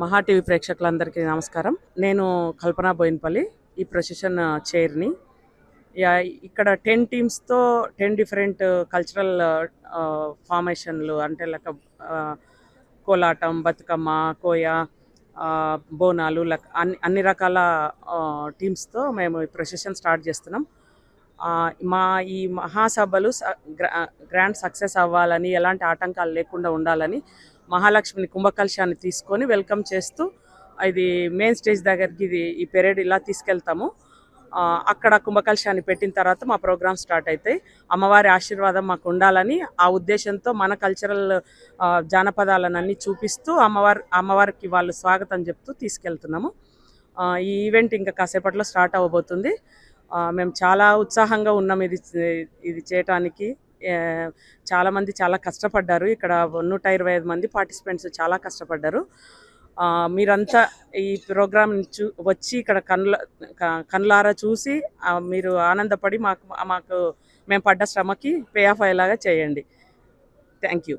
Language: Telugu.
మహా టీవీ ప్రేక్షకులందరికీ నమస్కారం. నేను కల్పన బోయినపల్లి, ఈ ప్రొసెషన్ చైర్ని. ఇక్కడ 10 టీమ్స్తో 10 డిఫరెంట్ కల్చరల్ ఫార్మేషన్లు అంటే లైక్ కోలాటం, బతుకమ్మ, కోయ, బోనాలు అన్ని రకాల టీమ్స్తో మేము ఈ ప్రొసెషన్ స్టార్ట్ చేస్తున్నాం. మా ఈ మహాసభలు గ్రాండ్ సక్సెస్ అవ్వాలని, ఎలాంటి ఆటంకాలు లేకుండా ఉండాలని మహాలక్ష్మిని కుంభకలశాన్ని తీసుకొని వెల్కమ్ చేస్తూ ఇది మెయిన్ స్టేజ్ దగ్గరికి ఈ పెరేడ్ ఇలా తీసుకెళ్తాము. అక్కడ కుంభకలశాన్ని పెట్టిన తర్వాత మా ప్రోగ్రామ్ స్టార్ట్ అవుతాయి. అమ్మవారి ఆశీర్వాదం మాకు ఉండాలని ఆ ఉద్దేశంతో మన కల్చరల్ జానపదాలను అన్నీ చూపిస్తూ అమ్మవారికి వాళ్ళు స్వాగతం చెప్తూ తీసుకెళ్తున్నాము. ఈ ఈవెంట్ ఇంకా కాసేపట్లో స్టార్ట్ అవ్వబోతుంది. మేము చాలా ఉత్సాహంగా ఉన్నాం ఇది చేయటానికి. చాలామంది చాలా కష్టపడ్డారు. ఇక్కడ 125 మంది పార్టిసిపెంట్స్ చాలా కష్టపడ్డారు. మీరంతా ఈ ప్రోగ్రామ్ వచ్చి ఇక్కడ కనులారా చూసి మీరు ఆనందపడి మాకు మేము పడ్డ శ్రమకి పే ఆఫ్ అయ్యేలాగా చేయండి. Thank you.